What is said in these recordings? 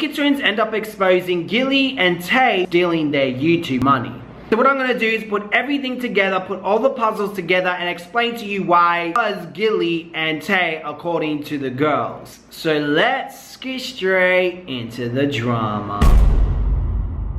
Wicked Twins end up exposing Gilly and Tay stealing their YouTube money. So what I'm going to do is put everything together, put all the puzzles together, and explain to you why it was Gilly and Tay according to the girls. So let's get straight into the drama.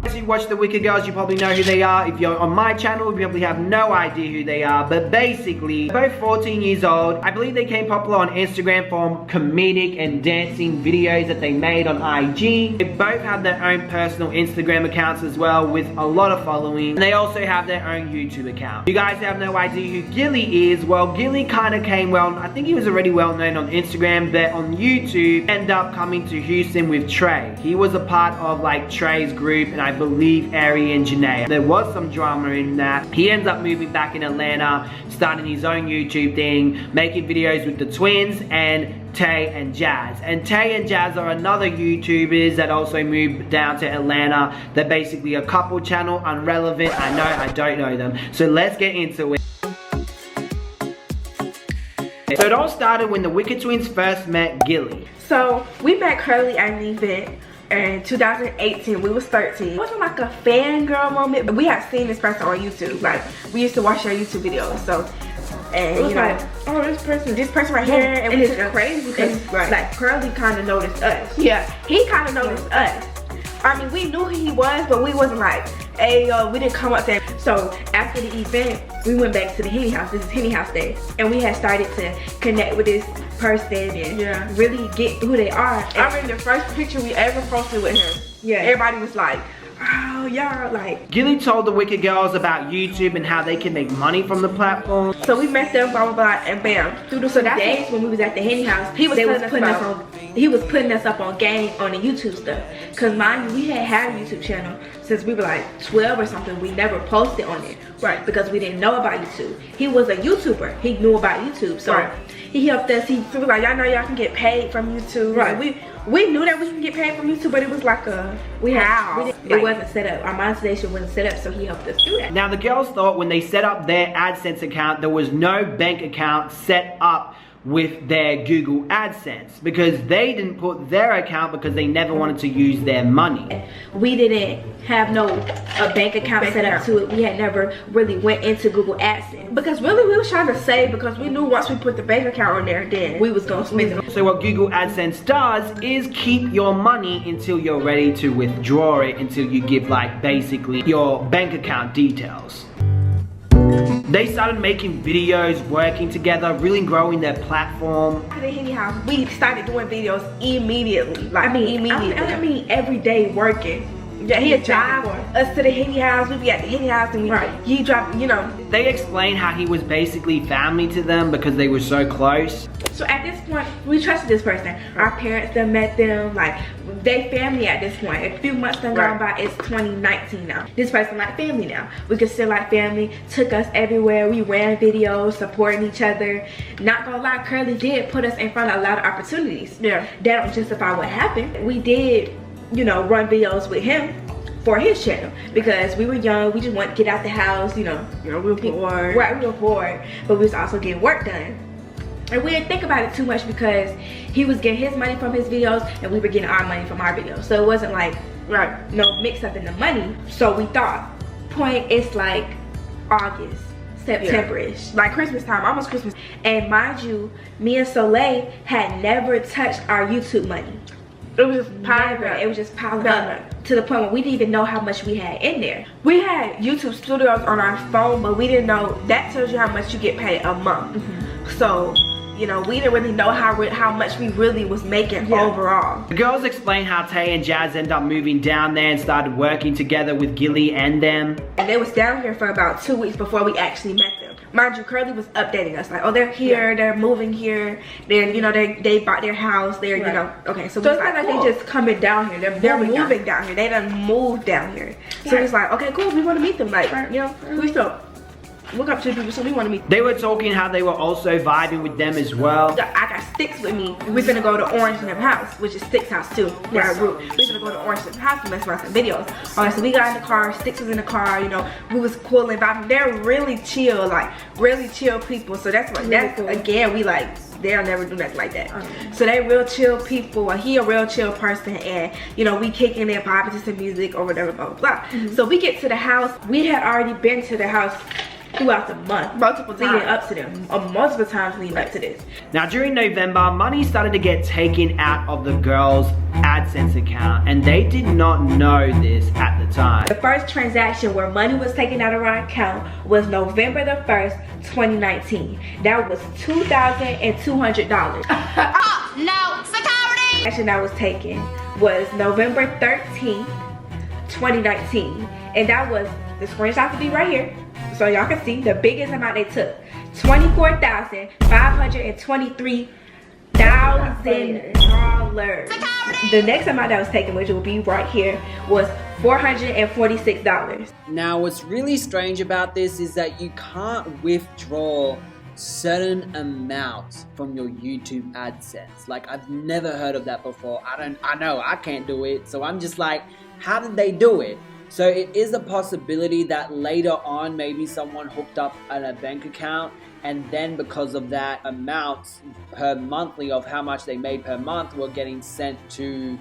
If you watch the Wicked Girls, you probably know who they are. If you're on my channel, you probably have no idea who they are. But basically, both 14 years old. I believe they came popular on Instagram for comedic and dancing videos that they made on IG. They both have their own personal Instagram accounts as well with a lot of following. And they also have their own YouTube account. You guys have no idea who Gilly is. Well, Gilly kind of came well. I think he was already well known on Instagram, but on YouTube, ended up coming to Houston with Trey. He was a part of like Trey's group, and I believe Ari and Janae. There was some drama in that. He ends up moving back in Atlanta, starting his own YouTube thing, making videos with the twins and Tay and Jazz. And Tay and Jazz are another YouTubers that also moved down to Atlanta. They're basically a couple channel, Unrelevant. I know, I don't know them. So let's get into it. So it all started when the Wicked Twins first met Gilly. So we met Curly at an event in 2018. We was 13. It wasn't like a fangirl moment, but we had seen this person on YouTube. Like, we used to watch their YouTube videos. So, and it was you know, like, oh, this person right here, and it's crazy because like Curly kind of noticed us. Yeah, he kind of noticed us. I mean, we knew who he was, but we wasn't like, hey, yo, we didn't come up there. So after the event, we went back to the Henny House. This is Henny House Day. And we had started to connect with this person and really get who they are. And I remember the first picture we ever posted with him. Yeah, everybody was like, oh, y'all, like. Gilly told the Wicked Girls about YouTube and how they can make money from the platform. So we met them, blah, blah, blah, and bam. Through the days when we was at the Henny House, he was putting us up on game on the YouTube stuff. Cause mind you, we had a YouTube channel since we were like 12 or something. We never posted on it, right? Because we didn't know about YouTube. He was a YouTuber. He knew about YouTube, so he helped us. He was like, y'all know y'all can get paid from YouTube, right? We knew that we can get paid from YouTube, but it was like a it wasn't set up. Our monetization wasn't set up, so he helped us do that. Now the girls thought when they set up their AdSense account, there was no bank account set up with their Google AdSense because they didn't put their account because they never wanted to use their money. We didn't have a bank account set up to it. We had never really went into Google AdSense because really we was trying to save because we knew once we put the bank account on there, then we was gonna spend it. So what Google AdSense does is keep your money until you're ready to withdraw it, until you give like basically your bank account details. They started making videos, working together, really growing their platform. After the Henny House, we started doing videos immediately. Like, I mean, every day working. Yeah, he'd drive us to the Henny House. We'd be at the Henny House and he dropped, you know. They explained how he was basically family to them because they were so close. So at this point, we trusted this person. Our parents done met them, like they family at this point. A few months done gone by, it's 2019 now. This person like family now. We consider like family, took us everywhere. We ran videos, supporting each other. Not gonna lie, Curly did put us in front of a lot of opportunities. Yeah. That don't justify what happened. We did, you know, run videos with him for his channel because we were young. We just wanted to get out the house, you know. We were bored. Right, we were bored, but we was also getting work done. And we didn't think about it too much because he was getting his money from his videos and we were getting our money from our videos. So it wasn't like, no mix up in the money. So we thought, it's like August, September-ish, like Christmas time, almost Christmas. And mind you, me and Soleil had never touched our YouTube money. It was just piling up. It was just piling up to the point where we didn't even know how much we had in there. We had YouTube Studios on our phone, but we didn't know. That tells you how much you get paid a month. So, you know, we didn't really know how much we really was making overall. The girls explain how Tay and Jazz end up moving down there and started working together with Gilly and them. And they was down here for about 2 weeks before we actually met them. Mind you, Curly was updating us like, oh, they're here, they're moving here, they're, you know, they bought their house, they're, you know, okay. So it's not like they just coming down here, they're moving down here. They done moved down here. So it's like, okay, cool, we want to meet them, like, you know, we still look up to people, so we want to meet them. They were talking how they were also vibing with them as well. I got Sticks with me. We're gonna go to Orange and them house, which is Sticks' house too. We're gonna go to Orange and them house and mess around some videos. Alright, so we got in the car, Sticks was in the car, you know, we was cool and vibing. They're really chill, like really chill people. So that's what again, we like they'll never do nothing like that. So they real chill people, and he a real chill person, and you know, we kicking in, popping to some music or whatever, blah blah blah. So we get to the house. We had already been to the house throughout the month, multiple times leading up to them, or multiple times leading up to this. Now during November, money started to get taken out of the girls' AdSense account, and they did not know this at the time. The first transaction where money was taken out of our account was November the 1st, 2019. That was $2,200. Oh, no, security! Action that was taken was November 13th, 2019, and that was, the screenshot to be right here, so y'all can see the biggest amount they took. $24,523,000. The next amount that was taken, which will be right here, was $446. Now, what's really strange about this is that you can't withdraw certain amounts from your YouTube AdSense. Like, I've never heard of that before. I know I can't do it, so I'm just like, how did they do it? So it is a possibility that later on maybe someone hooked up a bank account, and then because of that, amounts per monthly of how much they made per month were getting sent to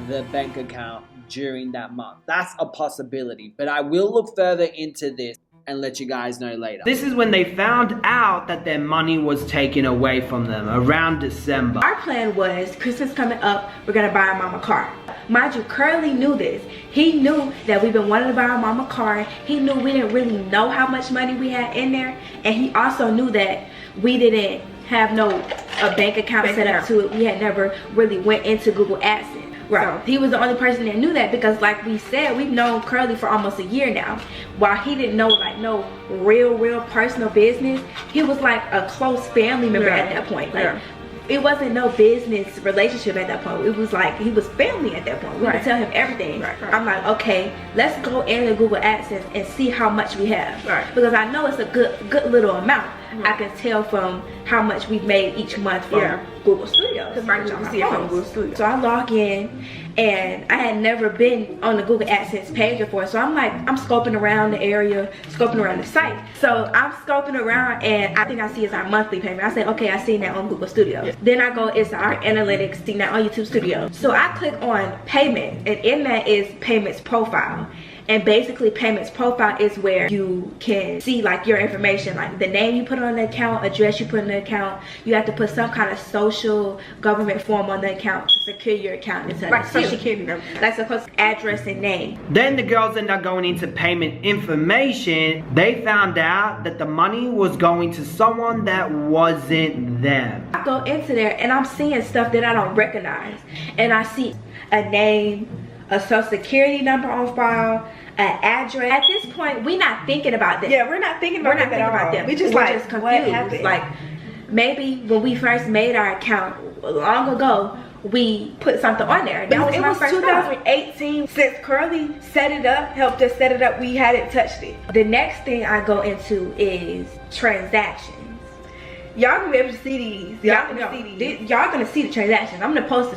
the bank account during that month. That's a possibility, but I will look further into this and let you guys know later. This is when they found out that their money was taken away from them around December. Our plan was, Christmas coming up, we're gonna buy our mom a car. Mind you, Curly knew this. He knew that we've been wanting to buy our mom a car. He knew we didn't really know how much money we had in there. And he also knew that we didn't have a bank account set up to it. We had never really went into Google AdSense. Right. So he was the only person that knew that, because like we said, we've known Curly for almost a year now. While he didn't know like no real personal business, he was like a close family member at that point. Like, it wasn't no business relationship at that point. It was like he was family at that point. We could tell him everything. I'm like, okay, let's go into Google AdSense and see how much we have. Because I know it's a good little amount. I can tell from how much we've made each month from Google Studios. Because you can see it from Google Studios. So I log in, and I had never been on the Google AdSense page before. So I'm like, I'm scoping around the area, scoping around the site. So I'm scoping around, and I think I see it's our monthly payment. I said, okay, I seen that on Google Studios. Then I go, it's our analytics, seen that on YouTube Studios. So I click on payment, and in that is payments profile. And basically, payments profile is where you can see like your information, like the name you put on the account, address you put on the account. You have to put some kind of social government form on the account to secure your account. It's like social security number, like supposed address and name. Then the girls end up going into payment information. They found out that the money was going to someone that wasn't them. I go into there and I'm seeing stuff that I don't recognize, and I see a name, a social security number on file, an address. At this point, we're not thinking about them. Yeah, we're not thinking about them. We just like confused. What happened? Like, maybe when we first made our account long ago, we put something on there. It was 2018. Since Curly set it up, helped us set it up, we hadn't touched it. The next thing I go into is transactions. Y'all gonna be able to see these. Y'all gonna see the transactions. I'm gonna post the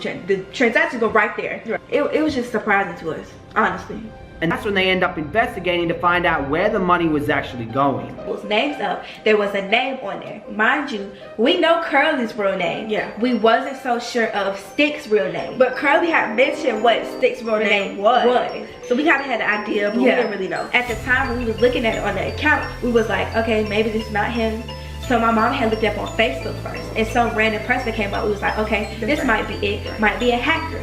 transactions go right there. It was just surprising to us, honestly. And that's when they end up investigating to find out where the money was actually going. Those names up, there was a name on there. Mind you, we know Curly's real name. Yeah. We wasn't so sure of Stick's real name. But Curly had mentioned what Stick's real name was. So we kinda had an idea, but we didn't really know. At the time when we was looking at it on the account, we was like, okay, maybe this is not him. So my mom had looked up on Facebook first, and some random person came up. We was like, okay, this might be it. Might be a hacker.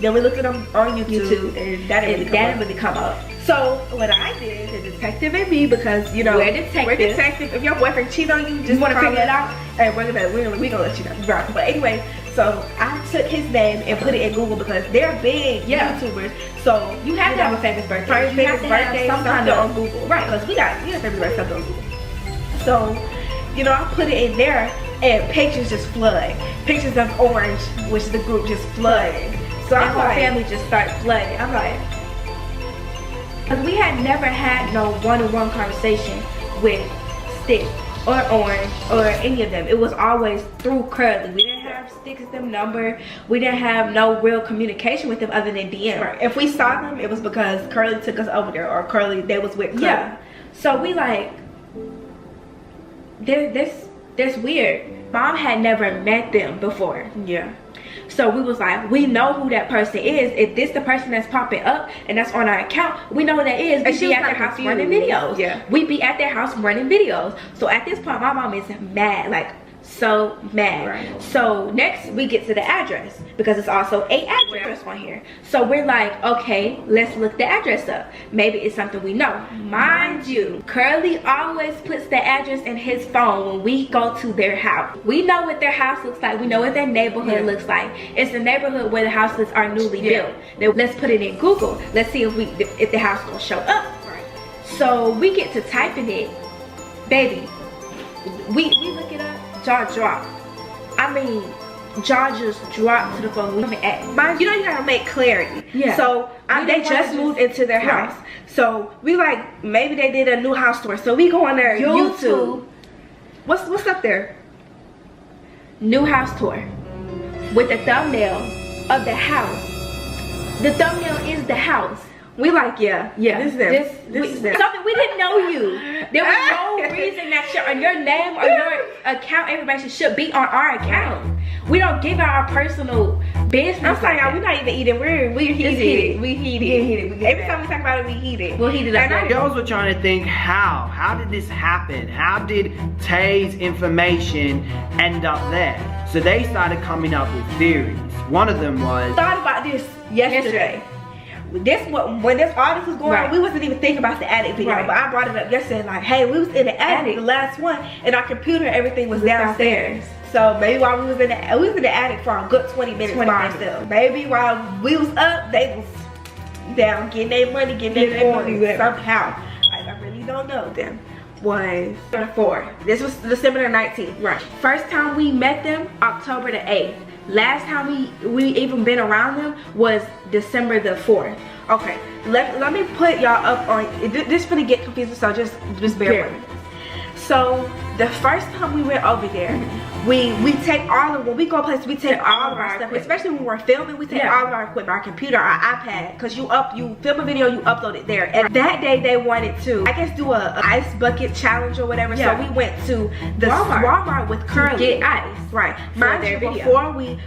Then we looked at them on YouTube and that didn't really come up. So what I did, the detective and me, because you know we're detective. If your boyfriend cheat on you, just want to figure it out, and we're gonna let you know. Right. But anyway, so I took his name and put it in Google because they're big YouTubers. So you have to have a famous birthday. You have to have some kind of on Google, right? Because we got famous birthday something on Google. So you know, I put it in there, and pictures just flood. Pictures of Orange, which is the group, just flooded. So our whole family just started flooding. I'm like, because we had never had no one-on-one conversation with Stick or Orange or any of them. It was always through Curly. We didn't have Stick's number. We didn't have no real communication with them other than DM. Right. If we saw them, it was because Curly took us over there, they was with Curly. Yeah. So we like, that's weird. Mom had never met them before. Yeah. So we was like, we know who that person is. If this the person that's popping up and that's on our account, we know who that is. We be at their house running videos. Yeah. We be at their house running videos. So at this point, my mom is mad, like so mad. Right. So next we get to the address because it's also a address on here. So we're like, okay, let's look the address up. Maybe it's something we know. Mind you, Curly always puts the address in his phone when we go to their house. We know what their house looks like. We know what their neighborhood looks like. It's the neighborhood where the houses are newly built. Now, let's put it in Google. Let's see if the house gonna show up. Right. So we get to typing it, baby. We look it up. Jaw dropped. I mean, jaw just dropped to the phone. Mind you know, you gotta make clarity. Yeah. So they just moved into their house. So we like, maybe they did a new house tour. So we go on their YouTube. What's up there? New house tour with the thumbnail of the house. The thumbnail is the house. We like, yeah. This is them. This is them. Something we didn't know you. There was no reason that your name or your account information should be on our account. We don't give out our personal business. I'm sorry, y'all. We're not even eating. We're heated. We heated. Every time we talk about it, we heated. We'll heat it up. And girls were trying to think, how did this happen? How did Tay's information end up there? So they started coming up with theories. One of them was, thought about this yesterday. When this all this was going on, we wasn't even thinking about the attic video, but I brought it up yesterday. Like, hey, we was in the attic, the last one, and our computer, everything was downstairs. So maybe while we was in the attic for a good 20 minutes by ourselves. Maybe while we was up, they was down getting their money, getting their money somehow. I really don't know them. Was the 4th. This was December the 19th. Right. First time we met them, October the 8th. Last time we even been around them was December the 4th. Okay, let me put y'all up on this. Gonna get confusing, so just bear with me. So the first time we went over there, we take all of, when we go places, we take all of our stuff, especially when we're filming. We take all of our equipment, our computer, our iPad, because you film a video, you upload it there. And that day they wanted to, I guess, do a ice bucket challenge or whatever. So we went to the Walmart with Curly, get ice. Right. Mind you,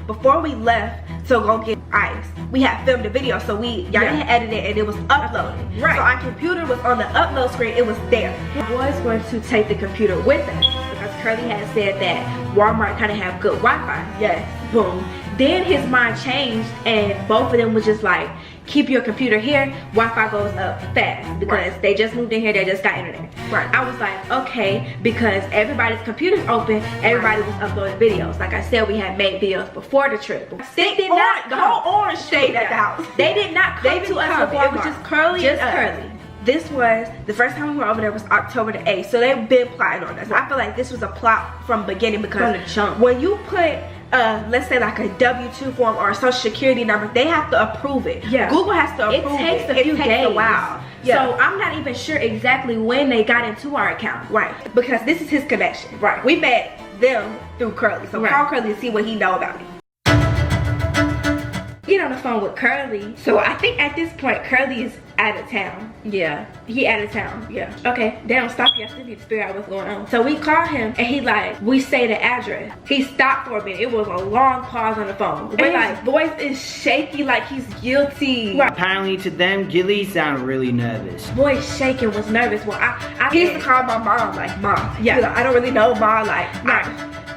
before we left to go get ice, we had filmed a video, so y'all had edited and it was uploaded. Right. So our computer was on the upload screen. It was there. I was going to take the computer with us because Curly had said that Walmart kind of have good Wi-Fi. Yes. Boom. Then his mind changed and both of them was just like, keep your computer here, Wi-Fi goes up fast because they just moved in here, they just got internet. Right. I was like, okay, because everybody's computer's open, everybody was uploading videos. Like I said, we had made videos before the trip. They did not the whole orange stayed at the house. They did not come to us before. It was just Curly and Curly. This was, the first time we were over there was October the 8th. So they've been plotting on us. I feel like this was a plot from beginning because from the jump. When you put, let's say like a W-2 form or a social security number, they have to approve it. Yeah. Google has to approve it. It takes a while. Yeah. So I'm not even sure exactly when they got into our account. Right. Because this is his connection. Right. We met them through Curly. So call Curly and see what he know about me. Get on the phone with Curly. So I think at this point Curly is out of town. Yeah. He out of town. Yeah. Okay, they don't stop you. I still need to figure out what's going on. So we call him and he like, we say the address. He stopped for a minute. It was a long pause on the phone. But like, voice is shaky like he's guilty. Right. Apparently to them, Gilly sounded really nervous. Voice shaking, was nervous. Well, he used to call my mom like, Mom. Yeah. Like, I don't really know, Mom. Like,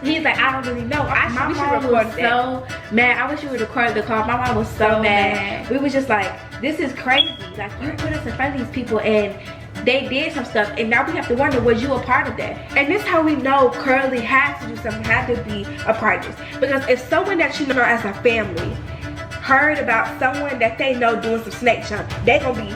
he's like, I don't really know. My mom was so mad. I wish you would record the call. My mom was so mad. We was just like, this is crazy. Like, you put us in front of these people and they did some stuff and now we have to wonder, was you a part of that? And this is how we know Curly had to do something, had to be a part of this. Because if someone that you know as a family heard about someone that they know doing some snake jump, they gonna be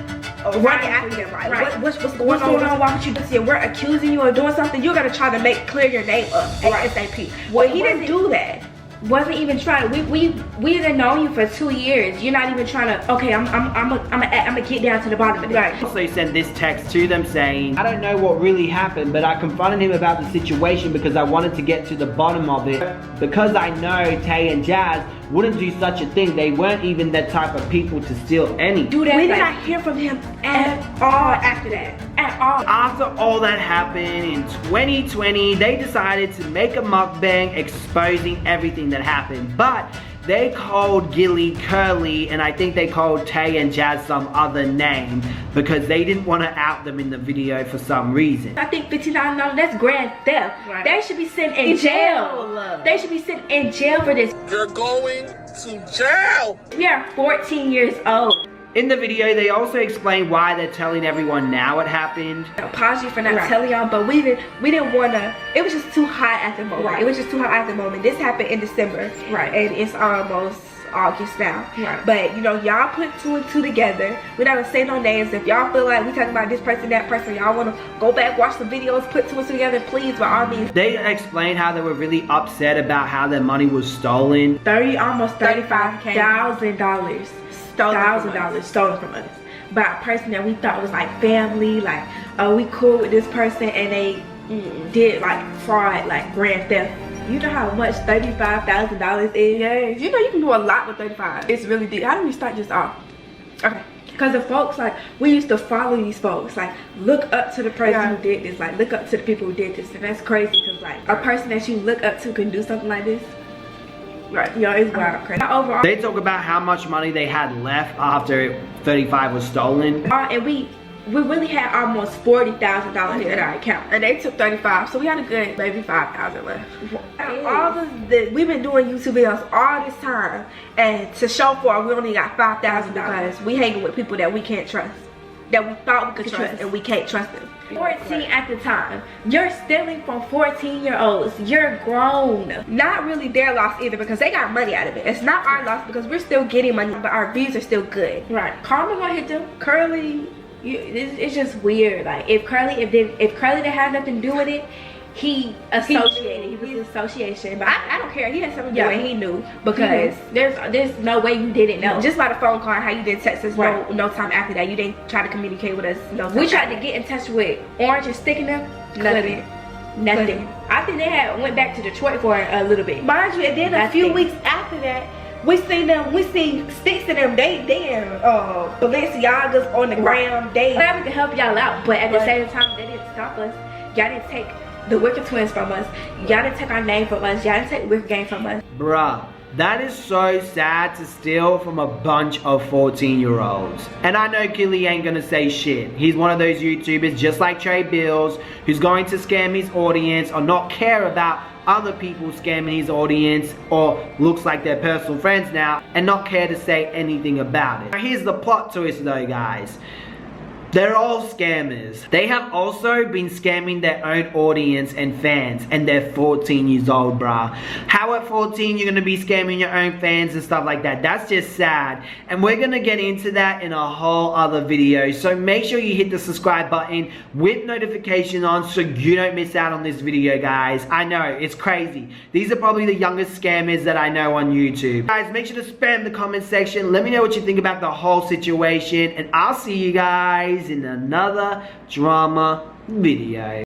running after them, right? What's going on? Why would you do this? We're accusing you of doing something. You're gonna try to make clear your name up ASAP. Well, he didn't do that. Wasn't even trying. We didn't know you for 2 years. You're not even trying to. Okay, I'm gonna get down to the bottom of it. I also sent this text to them saying, I don't know what really happened, but I confronted him about the situation because I wanted to get to the bottom of it. Because I know Tay and Jazz wouldn't do such a thing. They weren't even that type of people to steal any. We did not hear from him at all after that. At all. After all that happened in 2020, they decided to make a mukbang exposing everything that happened. But they called Gilly Curly, and I think they called Tay and Jazz some other name because they didn't want to out them in the video for some reason. I think $59, that's grand theft. Right. They should be sent in jail. They should be sent in jail for this. You're going to jail. We are 14 years old. In the video, they also explain why they're telling everyone now it happened. Apology for not telling y'all, but we didn't want to. It was just too hot at the moment. It was just too hot at the moment. This happened in December, and it's almost August now. But you know, y'all put 2 and 2 together. We're not gonna say no names. If y'all feel like we talking about this person, that person, y'all want to go back, watch the videos, put 2 and 2 together, please, by all means. They explained how they were really upset about how their money was stolen. Almost $35,000. Stolen from us by a person that we thought was like family, like we cool with this person, and they did like fraud, like grand theft. You know how much $35,000 is? Yes, you know you can do a lot with 35. It's really deep. How do we start this off? Okay. Because the folks, like, we used to follow these folks, like, look up to the person who did this, like, look up to the people who did this, and that's crazy because, like, a person that you look up to can do something like this. Right, you know, it's wild, crazy. Overall, they talk about how much money they had left after 35 was stolen. And we really had almost $40,000 in our account, and they took 35, so we had a good maybe 5,000 left. All of the we've been doing YouTube videos all this time, and to show for it, we only got $5,000 because we hanging with people that we can't trust, that we thought we could trust, and we can't trust them. 14 at the time. You're stealing from 14-year-olds. You're grown. Not really their loss either because they got money out of it. It's not our loss because we're still getting money, but our views are still good. Right. Karma gonna hit them. Curly, it's just weird. Like if Curly didn't have nothing to do with it, he associated. He was in association. But I don't care. He had something to do with it. He knew because there's no way you didn't know. Just by the phone call, how you didn't text us no time after that. You didn't try to communicate with us. We tried to get in touch with Orange and Sticking them. Nothing. I think they went back to Detroit for a little bit. Mind you, and then a few weeks after that, we seen Sticks in them. They in Balenciagas on the ground. They to help y'all out, but at the same time, they didn't stop us. Y'all didn't take the Wicked Twins from us. Y'all didn't take our name from us. Y'all didn't take Wicked Game from us. Bruh, that is so sad to steal from a bunch of 14-year-olds. And I know Gilly ain't gonna say shit. He's one of those YouTubers just like Trey Bills who's going to scam his audience or not care about other people scamming his audience or looks like they're personal friends now and not care to say anything about it. Now here's the plot twist though, guys. They're all scammers. They have also been scamming their own audience and fans, and they're 14 years old, bruh. How at 14 you're gonna be scamming your own fans and stuff like that? That's just sad. And we're gonna get into that in a whole other video. So make sure you hit the subscribe button with notification on so you don't miss out on this video, guys. I know, it's crazy. These are probably the youngest scammers that I know on YouTube. Guys, make sure to spam the comment section. Let me know what you think about the whole situation, and I'll see you guys in another drama video.